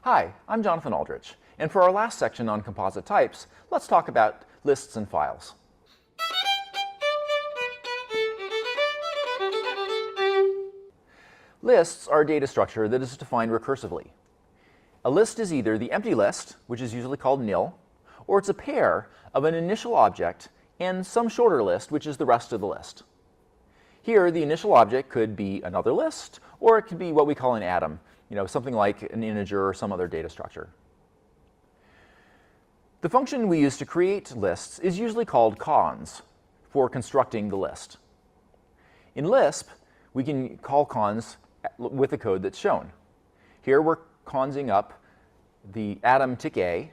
Hi, I'm Jonathan Aldrich, and for our last section on composite types, let's talk about lists and files. Lists are a data structure that is defined recursively. A list is either the empty list, which is usually called nil, or it's a pair of an initial object and some shorter list, which is the rest of the list. Here, the initial object could be another list, or it could be what we call an atom, something like an integer or some other data structure. The function we use to create lists is usually called cons for constructing the list. In Lisp, we can call cons with the code that's shown. Here we're consing up the atom tick A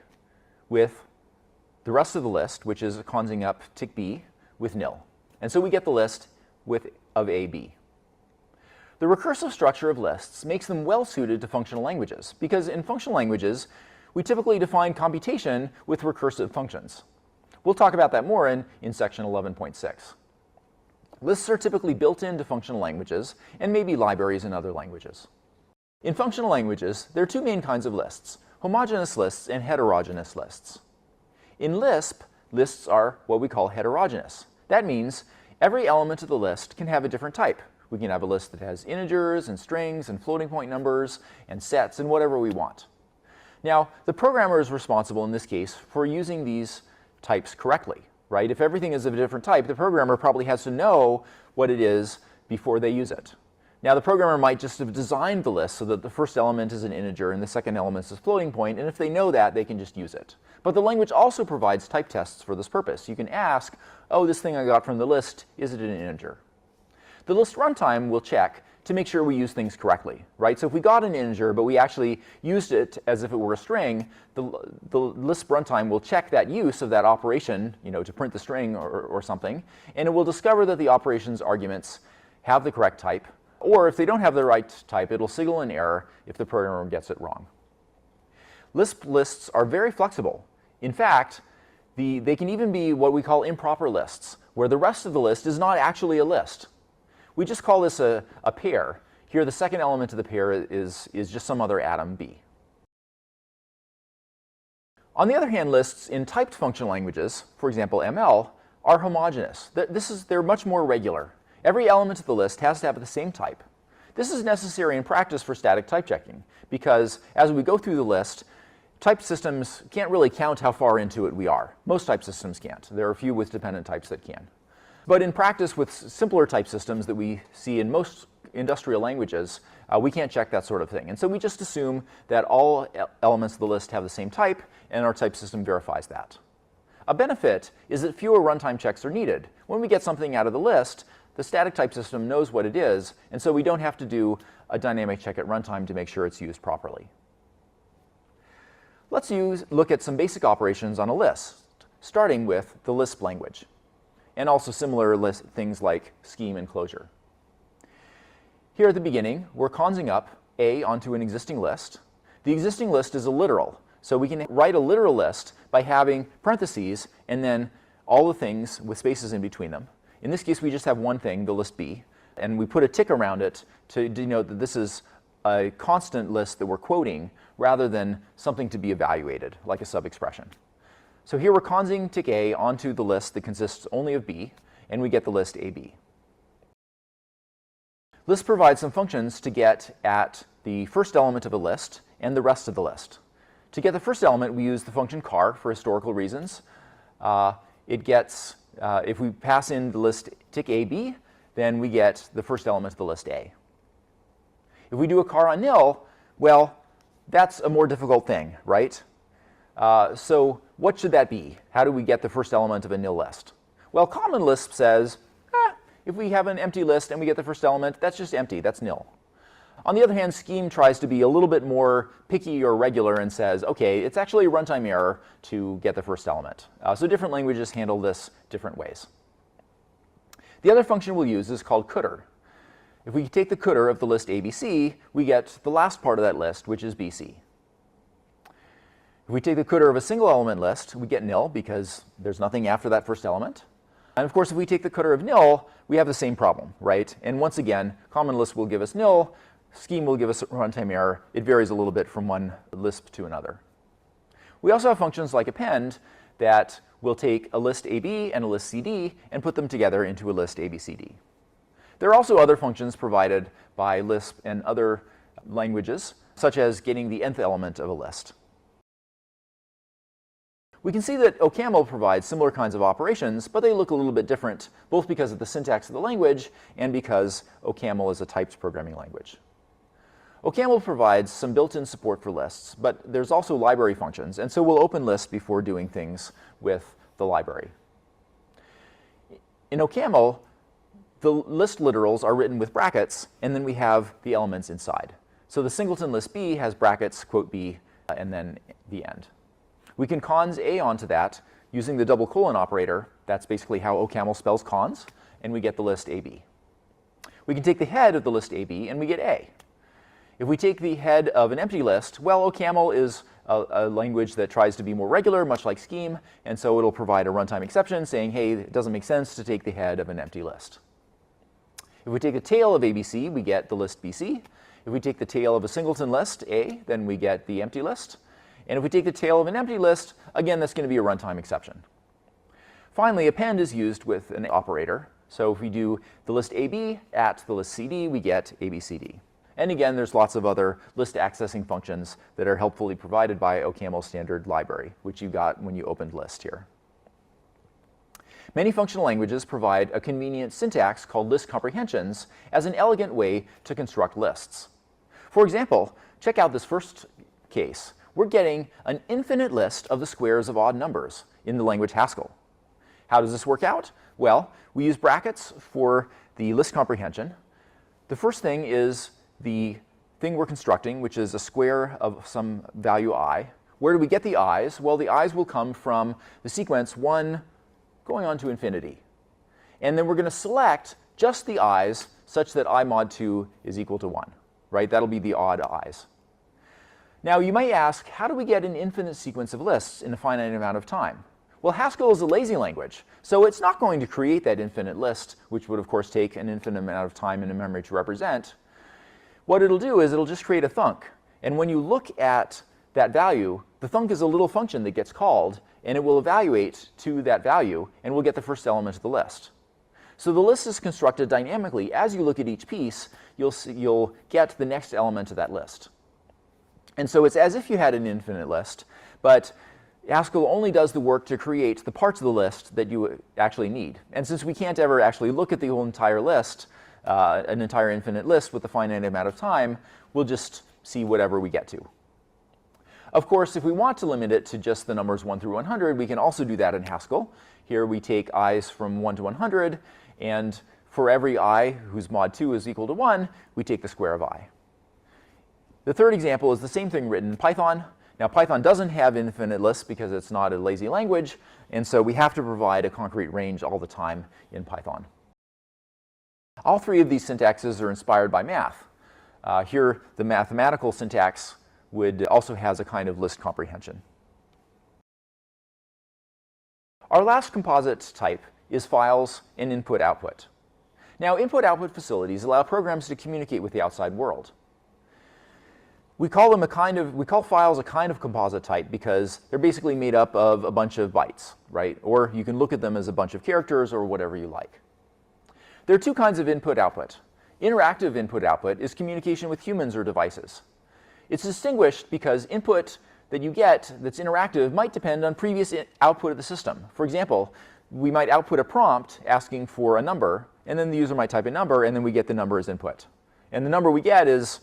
with the rest of the list, which is consing up tick B with nil. And so we get the list of AB. The recursive structure of lists makes them well suited to functional languages, because in functional languages, we typically define computation with recursive functions. We'll talk about that more in section 11.6. Lists are typically built into functional languages and maybe libraries in other languages. In functional languages, there are two main kinds of lists: homogeneous lists and heterogeneous lists. In Lisp, lists are what we call heterogeneous. That means every element of the list can have a different type. We can have a list that has integers and strings and floating point numbers and sets and whatever we want. Now, the programmer is responsible in this case for using these types correctly, right? If everything is of a different type, the programmer probably has to know what it is before they use it. Now, the programmer might just have designed the list so that the first element is an integer and the second element is a floating point, and if they know that, they can just use it. But the language also provides type tests for this purpose. You can ask, oh, this thing I got from the list, is it an integer? The list runtime will check to make sure we use things correctly, right? So if we got an integer, but we actually used it as if it were a string, the Lisp runtime will check that use of that operation, to print the string or something, and it will discover that the operation's arguments have the correct type, or if they don't have the right type, it'll signal an error if the programmer gets it wrong. Lisp lists are very flexible. In fact, they can even be what we call improper lists, where the rest of the list is not actually a list. We just call this a pair. Here, the second element of the pair is just some other atom, B. On the other hand, lists in typed functional languages, for example, ML, are homogeneous. They're much more regular. Every element of the list has to have the same type. This is necessary in practice for static type checking, because as we go through the list, type systems can't really count how far into it we are. Most type systems can't. There are a few with dependent types that can. But in practice, with simpler type systems that we see in most industrial languages, we can't check that sort of thing. And so we just assume that all elements of the list have the same type, and our type system verifies that. A benefit is that fewer runtime checks are needed. When we get something out of the list, the static type system knows what it is, and so we don't have to do a dynamic check at runtime to make sure it's used properly. Let's look at some basic operations on a list, starting with the Lisp language, and also similar things like scheme and closure. Here at the beginning, we're consing up A onto an existing list. The existing list is a literal, so we can write a literal list by having parentheses and then all the things with spaces in between them. In this case, we just have one thing, the list B, and we put a tick around it to denote that this is a constant list that we're quoting rather than something to be evaluated, like a sub-expression. So here we're consing tick A onto the list that consists only of B, and we get the list AB. Lisp provides some functions to get at the first element of a list and the rest of the list. To get the first element, we use the function char for historical reasons. If we pass in the list tick AB, then we get the first element of the list A. If we do a char on nil, well, that's a more difficult thing, right? So what should that be? How do we get the first element of a nil list? Well, common Lisp says, if we have an empty list and we get the first element, that's just empty, that's nil. On the other hand, Scheme tries to be a little bit more picky or regular and says, okay, it's actually a runtime error to get the first element. So different languages handle this different ways. The other function we'll use is called cdr. If we take the cdr of the list ABC, we get the last part of that list, which is BC. If we take the cdr of a single element list, we get nil because there's nothing after that first element. And of course, if we take the cdr of nil, we have the same problem, right? And once again, common Lisp will give us nil, Scheme will give us a runtime error. It varies a little bit from one Lisp to another. We also have functions like append that will take a list AB and a list CD and put them together into a list ABCD. There are also other functions provided by Lisp and other languages, such as getting the nth element of a list. We can see that OCaml provides similar kinds of operations, but they look a little bit different, both because of the syntax of the language and because OCaml is a typed programming language. OCaml provides some built-in support for lists, but there's also library functions, and so we'll open Lisp before doing things with the library. In OCaml, the list literals are written with brackets, and then we have the elements inside. So the singleton list B has brackets, quote B, and then the end. We can cons A onto that using the double colon operator. That's basically how OCaml spells cons, and we get the list AB. We can take the head of the list AB, and we get A. If we take the head of an empty list, well, OCaml is a language that tries to be more regular, much like Scheme, and so it'll provide a runtime exception saying, hey, it doesn't make sense to take the head of an empty list. If we take the tail of ABC, we get the list BC. If we take the tail of a singleton list, A, then we get the empty list. And if we take the tail of an empty list, again, that's going to be a runtime exception. Finally, append is used with an operator. So if we do the list AB at the list CD, we get ABCD. And again, there's lots of other list accessing functions that are helpfully provided by OCaml standard library, which you got when you opened list here. Many functional languages provide a convenient syntax called list comprehensions as an elegant way to construct lists. For example, check out this first case. We're getting an infinite list of the squares of odd numbers in the language Haskell. How does this work out? Well, we use brackets for the list comprehension. The first thing is the thing we're constructing, which is a square of some value I. Where do we get the i's? Well, the i's will come from the sequence 1 going on to infinity. And then we're going to select just the i's such that I mod 2 is equal to 1. Right? That'll be the odd i's. Now, you might ask, how do we get an infinite sequence of lists in a finite amount of time? Well, Haskell is a lazy language, so it's not going to create that infinite list, which would, of course, take an infinite amount of time in a memory to represent. What it'll do is it'll just create a thunk. And when you look at that value, the thunk is a little function that gets called, and it will evaluate to that value, and we'll get the first element of the list. So the list is constructed dynamically. As you look at each piece, you'll get the next element of that list. And so it's as if you had an infinite list, but Haskell only does the work to create the parts of the list that you actually need. And since we can't ever actually look at the whole entire list, an entire infinite list with a finite amount of time, we'll just see whatever we get to. Of course, if we want to limit it to just the numbers 1 through 100, we can also do that in Haskell. Here we take i's from 1 to 100, and for every I whose mod 2 is equal to 1, we take the square of I. The third example is the same thing written in Python. Now, Python doesn't have infinite lists because it's not a lazy language, and so we have to provide a concrete range all the time in Python. All three of these syntaxes are inspired by math. Here, the mathematical syntax also has a kind of list comprehension. Our last composite type is files and input-output. Now, input-output facilities allow programs to communicate with the outside world. We call files a kind of composite type because they're basically made up of a bunch of bytes, right? Or you can look at them as a bunch of characters or whatever you like. There are two kinds of input-output. Interactive input-output is communication with humans or devices. It's distinguished because input that you get that's interactive might depend on previous output of the system. For example, we might output a prompt asking for a number, and then the user might type a number, and then we get the number as input. And the number we get is,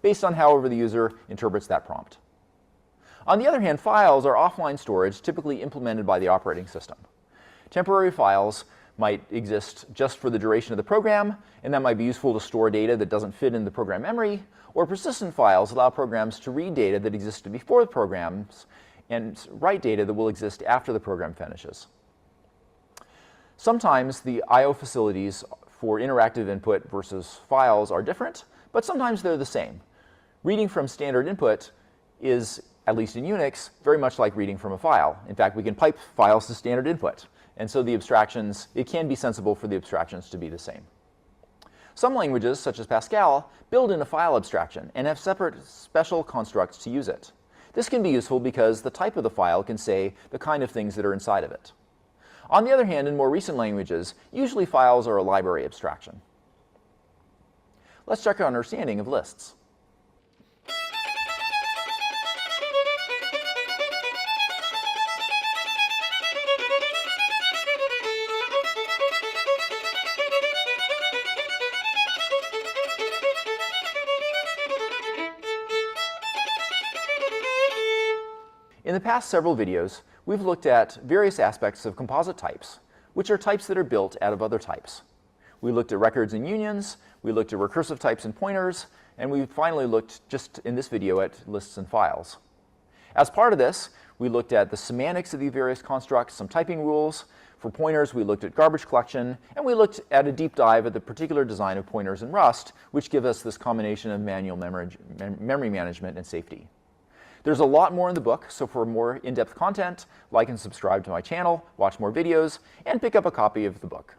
based on however the user interprets that prompt. On the other hand, files are offline storage typically implemented by the operating system. Temporary files might exist just for the duration of the program, and that might be useful to store data that doesn't fit in the program memory, or persistent files allow programs to read data that existed before the programs and write data that will exist after the program finishes. Sometimes the I/O facilities for interactive input versus files are different, but sometimes they're the same. Reading from standard input is, at least in Unix, very much like reading from a file. In fact, we can pipe files to standard input. And so the abstractions, it can be sensible for the abstractions to be the same. Some languages, such as Pascal, build in a file abstraction and have separate special constructs to use it. This can be useful because the type of the file can say the kind of things that are inside of it. On the other hand, in more recent languages, usually files are a library abstraction. Let's check our understanding of lists. In the past several videos, we've looked at various aspects of composite types, which are types that are built out of other types. We looked at records and unions, we looked at recursive types and pointers, and we finally looked, just in this video, at lists and files. As part of this, we looked at the semantics of the various constructs, some typing rules. For pointers, we looked at garbage collection, and we looked at a deep dive at the particular design of pointers in Rust, which give us this combination of manual memory management and safety. There's a lot more in the book, so for more in-depth content, like and subscribe to my channel, watch more videos, and pick up a copy of the book.